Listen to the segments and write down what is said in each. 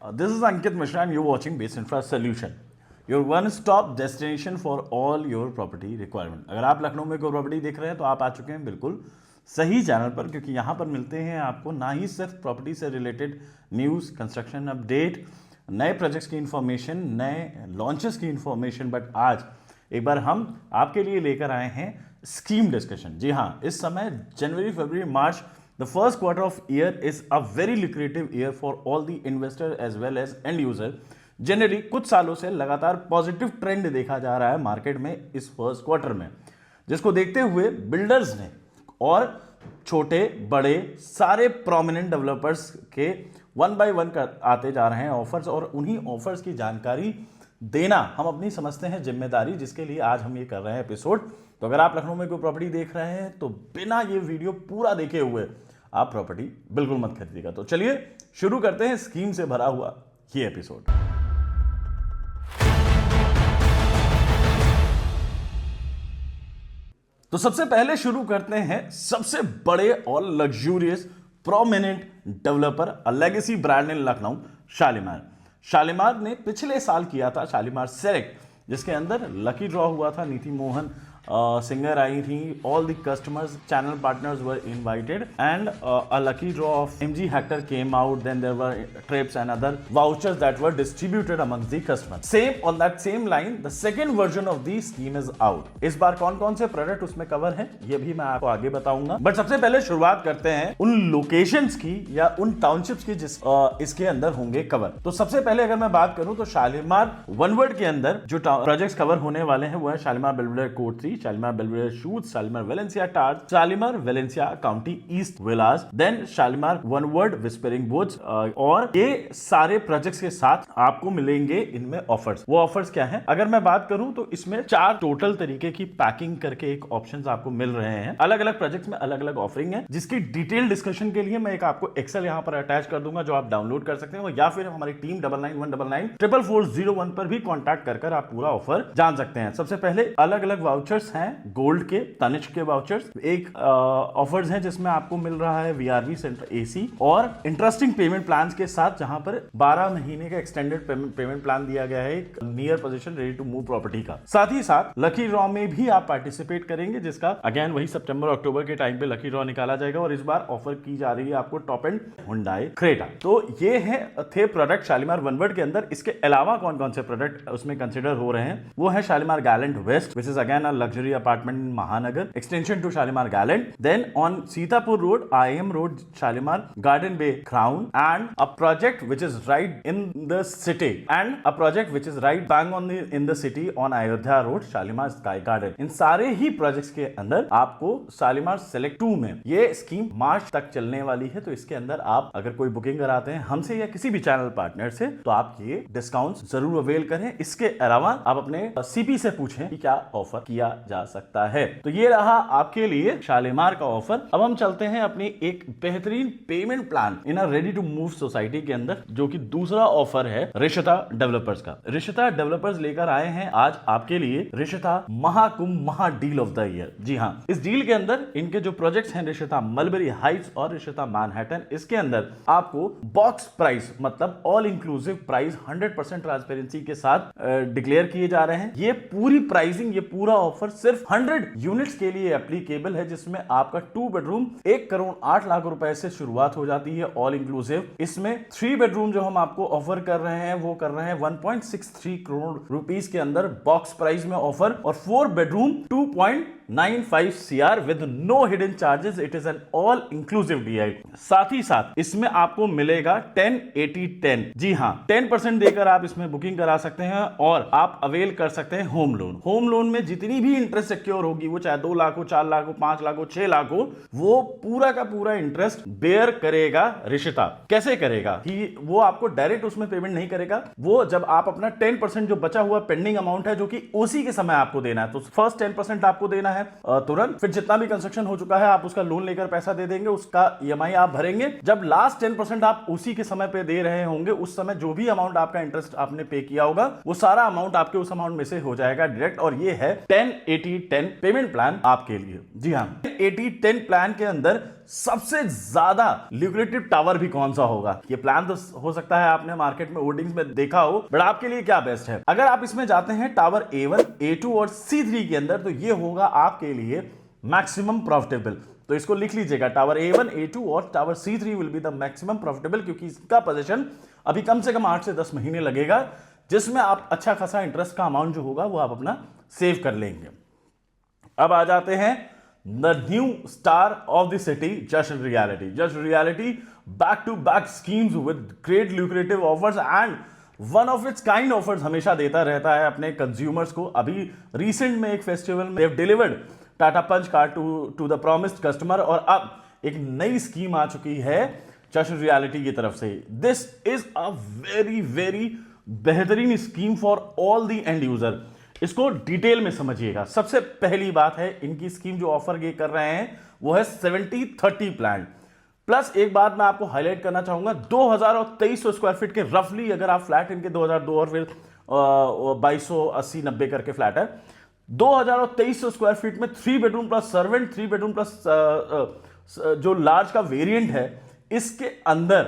This is Ankit Mishra and you're watching Base Infra Solution, your one-stop destination for all your property requirement. अगर आप लखनऊ में कोई property देख रहे हैं तो आप आ चुके हैं बिल्कुल सही चैनल पर, क्योंकि यहाँ पर मिलते हैं आपको ना ही सिर्फ प्रॉपर्टी से रिलेटेड न्यूज़, कंस्ट्रक्शन अपडेट, नए प्रोजेक्ट्स की इन्फॉर्मेशन, नए लॉन्चेस की इन्फॉर्मेशन, बट आज एक बार हम आपके लिए लेकर आए हैं स्कीम डिस्कशन। जी हाँ, इस समय जनवरी, फरवरी, मार्च, the first quarter of year is a very lucrative year for all the investor as well as end user. Generally कुछ सालों से लगातार पॉजिटिव ट्रेंड देखा जा रहा है मार्केट में इस फर्स्ट क्वार्टर में, जिसको देखते हुए बिल्डर्स ने और छोटे बड़े सारे प्रोमिनेंट डेवलपर्स के वन बाय वन आते जा रहे हैं ऑफर्स, और उन्हीं ऑफर्स की जानकारी देना हम अपनी समझते हैं जिम्मेदारी, जिसके लिए आज हम ये कर रहे हैं एपिसोड। तो अगर आप लखनऊ में कोई प्रॉपर्टी देख रहे हैं तो बिना ये वीडियो पूरा देखे हुए आप प्रॉपर्टी बिल्कुल मत खरीदिएगा। तो चलिए शुरू करते हैं स्कीम से भरा हुआ ये एपिसोड। तो सबसे पहले शुरू करते हैं सबसे बड़े और luxurious prominent developer, a legacy brand इन लखनऊ, शालीमार। शालीमार ने पिछले साल किया था शालीमार सेलेक्ट, जिसके अंदर लकी ड्रॉ हुआ था, नीति मोहन सिंगर आई थी, all the customers, channel partners were invited and a lucky draw of MG Hector came out. Then there were trips and other vouchers that were distributed amongst the customers. Same on that same line, the second version of the scheme is out. इस बार कौन कौन से product उसमें cover है ये भी मैं आपको आगे बताऊंगा, बट सबसे पहले शुरुआत करते हैं उन लोकेशंस की या उन टाउनशिप्स की जिस इसके अंदर होंगे कवर। तो सबसे पहले अगर मैं बात करूं तो शालीमार वन वर्ड के अंदर जो प्रोजेक्ट्स कवर होने वाले हैं वो है Shalimar Belvedere court 3, Shalimar Belvedere suites, Shalimar Valencia terraces, Shalimar Valencia county east villas, then Shalimar one world whispering woods, और ये सारे प्रोजेक्ट्स के साथ आपको मिलेंगे इनमें ऑफर्स। वो ऑफर्स क्या हैं? अगर मैं बात करूं तो इसमें 4 टोटल तरीके की पैकिंग करके एक ऑप्शंस आपको मिल रहे हैं। अलग अलग प्रोजेक्ट्स में अलग अलग ऑफरिंग है, जिसकी डिटेल डिस्कशन के लिए मैं एक आपको एक्सेल यहां पर अटैच कर दूंगा जो आप डाउनलोड कर सकते हैं, या फिर हमारी टीम 9919994401 पर भी कॉन्टैक्ट कर आप पूरा ऑफर जान सकते हैं। सबसे पहले अलग अलग वाउचर्स हैं, गोल्ड के, तनिष्क के वाउचर्स। एक ऑफर्स हैं जिसमें आपको मिल रहा है वीआरवी सेंटर एसी और इंटरेस्टिंग पेमेंट प्लान्स के साथ, जहां पर 12 महीने का एक्सटेंडेड पेमेंट प्लान दिया गया है एक near position ready to move property का। साथ ही साथ लकी ड्रॉ में भी आप पार्टिसिपेट करेंगे, जिसका अगेन वही सितंबर अक्टूबर के टाइम पे लकी ड्रॉ निकाला जाएगा, और इस बार ऑफर की जा रही है आपको टॉप एंड हुंडई क्रेटा। तो ये है थे प्रोडक्ट शालीमार वन वर्ड के अंदर। इसके अलावा कौन कौन से प्रोडक्ट उसमें कंसिडर हो रहे हैं वो है Shalimar Gallant West, which is again a luxury apartment in Mahanagar, extension to Shalimar Gallant. Then on Sitapur road, IM road, Shalimar Garden Bay Crown, and a project which is right in the city, and a project which is right bang on in the city on Ayodhya road, Shalimar Sky Garden. इन सारे ही projects के अंदर आपको Shalimar select 2 में ये scheme मार्च तक चलने वाली है। तो इसके अंदर आप अगर कोई बुकिंग कराते हैं हमसे या किसी भी चैनल पार्टनर से तो आप ये डिस्काउंट जरूर अवेल करें। इसके अलावा आप अपने CP से पूछें कि क्या ऑफर किया जा सकता है। तो ये रहा आपके लिए शालीमार का ऑफर। अब हम चलते हैं अपनी एक बेहतरीन payment plan in a ready to move society के अंदर, जो कि दूसरा ऑफर है रिश्ता डेवलपर्स का। रिश्ता डेवलपर्स लेकर आए हैं आज आपके लिए रिश्ता महाकुंभ महा डील ऑफ द ईयर। जी हां, इस डील के अंदर इनके जो प्रोजेक्ट्स हैं रिश्ता मलबरी हाइट्स और रिश्ता मैनहट्टन, इसके अंदर आपको बॉक्स प्राइस मतलब ऑल इंक्लूसिव प्राइस 100% ट्रांसपेरेंसी के साथ डिक्लेयर किए जा रहे हैं। ये पूरी प्राइसिंग, ये पूरा ऑफर सिर्फ 100 यूनिट्स के लिए एप्लीकेबल है, जिसमें आपका 2 बेडरूम 1 करोड़ 8 लाख रुपए से शुरुआत हो जाती है ऑल इंक्लूसिव। इसमें 3 बेडरूम जो हम आपको ऑफर कर रहे हैं वो कर रहे हैं 1.63 करोड़ रुपीस के अंदर बॉक्स प्राइस में ऑफर, और 4 bedroom 2.95 CR with no hidden charges. It is an all inclusive DI। साथ ही साथ इसमें आपको मिलेगा 10-80-10। जी हां, 10% देकर आप इसमें बुकिंग करा सकते हैं और आप अवेल कर सकते हैं होम लोन। होम लोन में जितनी भी इंटरेस्ट सिक्योर होगी, वो चाहे 2 लाख हो, 4 लाख हो, 5 लाख हो, 6 लाख हो, वो पूरा का पूरा इंटरेस्ट बेयर करेगा रिश्ता। कैसे करेगा कि वो आपको डायरेक्ट उसमें पेमेंट नहीं करेगा, वो जब आप अपना 10% जो बचा हुआ पेंडिंग अमाउंट है जो कि उसी के समय आपको देना है, तो फर्स्ट 10% आपको देना है तुरंत, फिर जितना भी कंस्ट्रक्शन हो चुका है आप उसका लोन लेकर पैसा दे देंगे, उसका EMI आप भरेंगे। जब लास्ट 10% आप उसी के समय पे दे रहे होंगे, उस समय जो भी अमाउंट आपका इंटरेस्ट आपने पे किया होगा वो सारा अमाउंट आपके उस अमाउंट में से हो जाएगा डायरेक्ट। और ये है 10 80-10 पेमेंट प्लान आपके लिए। जी हाँ, 80-10 प्लान के अंदर सबसे ज्यादा ल्यूक्रेटिव टावर भी कौन सा होगा? ये प्लान तो हो सकता है आपने मार्केट में होर्डिंग्स में देखा हो, बट आपके लिए क्या बेस्ट है? अगर आप इसमें जाते हैं टावर A1, A2 और C3 के अंदर, तो ये होगा आपके लिए मैक्सिमम प्रॉफिटेबल। तो इसको लिख लीजिएगा, टावर A1, A2 और tower C3 will be the maximum profitable, क्योंकि इसका पोजीशन अभी कम से कम 8 से 10 महीने लगेगा, जिसमें आप अच्छा खासा इंटरेस्ट का अमाउंट जो होगा वो आप अपना सेव कर लेंगे। अब आ जाते हैं the new star of the city, just reality. Just reality back to back schemes with great lucrative offers and one of its kind offers हमेशा देता रहता है अपने कंज्यूमर्स को। अभी रिसेंट में एक फेस्टिवल में Dev delivered Tata Punch car to the promised customer, और अब एक नई स्कीम आ चुकी है जस्ट रियलिटी की तरफ से। This is a very very बेहतरीन scheme for all the end user. इसको डिटेल में समझिएगा। सबसे पहली बात है, इनकी स्कीम जो ऑफर ये कर रहे हैं वो है 70-30 प्लान। प्लस एक बात मैं आपको हाईलाइट करना चाहूंगा, 2023 स्क्वायर फीट के रफली अगर आप फ्लैट, इनके 2002 और फिर 2280-90 करके फ्लैट है, 2023 स्क्वायर फीट में 3 bedroom plus servant, 3 bedroom plus जो लार्ज का वेरिएंट है, इसके अंदर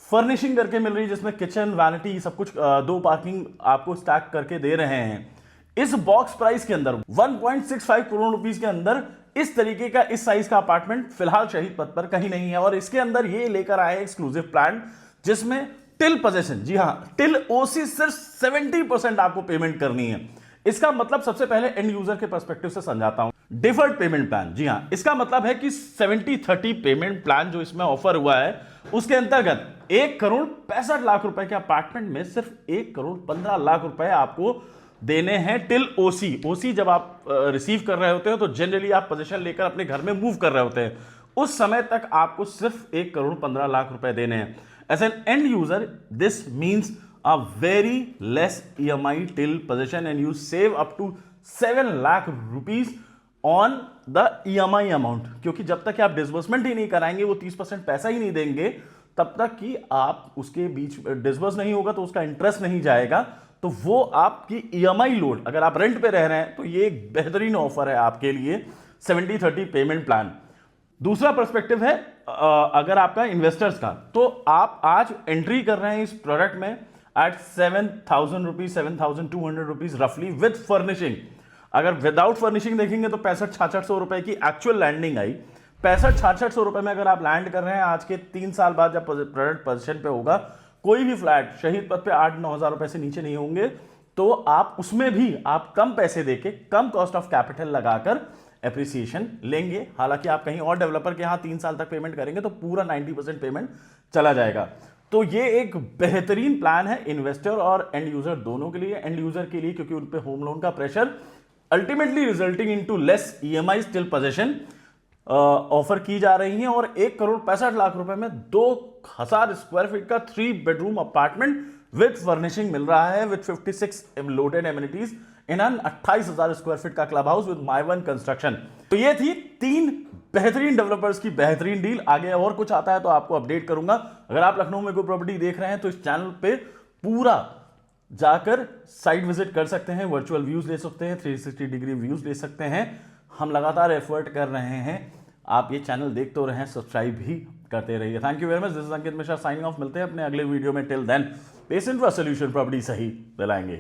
फर्निशिंग करके मिल रही है, जिसमें किचन, वैनिटी सब कुछ, 2 पार्किंग आपको स्टैक करके दे रहे हैं। इस बॉक्स प्राइस के अंदर 1.65 करोड़ रुपीस के अंदर इस तरीके का, इस साइज का अपार्टमेंट फिलहाल शहीद पथ पर कहीं नहीं है। और इसके अंदर ये लेकर आए एक्सक्लूसिव प्लान, जिसमें टिल पोजेशन, जी हां, टिल ओसी सिर्फ 70% आपको पेमेंट करनी है। इसका मतलब सबसे पहले एंड यूजर के पर्सपेक्टिव से समझाता हूं। डिफर्ड पेमेंट प्लान, जी हां, इसका मतलब है कि 70-30 पेमेंट प्लान जो इसमें ऑफर हुआ है, उसके अंतर्गत 1,65,00,000 रुपए के अपार्टमेंट में सिर्फ 1,15,00,000 रुपए आपको देने हैं टिल ओसी। ओसी जब आप रिसीव कर रहे होते हो तो जनरली आप पोजीशन लेकर अपने घर में मूव कर रहे होते हैं, उस समय तक आपको सिर्फ 1,15,00,000 रुपए देने हैं। As an end user this means a very less EMI till possession and you save up to 7 lakh rupees on the EMI amount, क्योंकि जब तक आप डिसबर्समेंट ही नहीं कराएंगे, वो 30% पैसा ही नहीं देंगे, तब तक कि आप उसके बीच डिसबर्स नहीं होगा तो उसका इंटरेस्ट नहीं जाएगा, तो वो आपकी EMI लोड, अगर आप रेंट पे रह रहे हैं तो ये एक बेहतरीन ऑफर है आपके लिए 70-30 पेमेंट प्लान। दूसरा पर्सपेक्टिव है अगर आपका इन्वेस्टर्स का, तो आप आज एंट्री कर रहे हैं इस प्रोडक्ट में एट 7,000 रुपीज, 7,200 रुपीज रफली विद फर्निशिंग। अगर विदाउट फर्निशिंग देखेंगे तो 65-6600 रुपए की एक्चुअल लैंडिंग आई। 65-6600 रुपए में अगर आप लैंड कर रहे हैं, आज के 3 साल बाद जब प्रोडक्ट पोजीशन पे होगा, कोई भी फ्लैट शहीद पथ पे 8-9 हजार रुपए से नीचे नहीं होंगे, तो आप उसमें भी आप कम पैसे देके, कम कॉस्ट ऑफ कैपिटल लगाकर एप्रिसिएशन लेंगे। हालांकि आप कहीं और डेवलपर के यहां 3 साल तक पेमेंट करेंगे तो पूरा 90% पेमेंट चला जाएगा। तो ये एक बेहतरीन प्लान है इन्वेस्टर और एंड यूजर दोनों के लिए। एंड यूजर के लिए क्योंकि उन पे होम लोन का pressure, ultimately resulting into less EMI till possession offer की जा रही है। और 1,65,00,000 रुपए में 2,000 स्क्वायर फीट का 3 बेडरूम अपार्टमेंट विद फर्निशिंग मिल रहा है, with 56 loaded amenities in an 28,000 square feet का क्लब हाउस विद माई1 कंस्ट्रक्शन। तो ये थी 3 बेहतरीन डेवलपर्स की बेहतरीन डील। आगे और कुछ आता है तो आपको अपडेट करूंगा। अगर आप लखनऊ में कोई प्रॉपर्टी देख रहे हैं तो इस चैनल पे पूरा जाकर साइट विजिट कर सकते हैं, वर्चुअल व्यूज ले सकते हैं, 360 डिग्री व्यूज ले सकते हैं। हम लगातार एफर्ट कर रहे हैं, आप ये चैनल देखते रहें, सब्सक्राइब भी करते रहिए। Thank you very much. This is Ankit Mishra signing off. मिलते हैं अपने अगले वीडियो में। Till then patient for solution, property सही दिलाएंगे।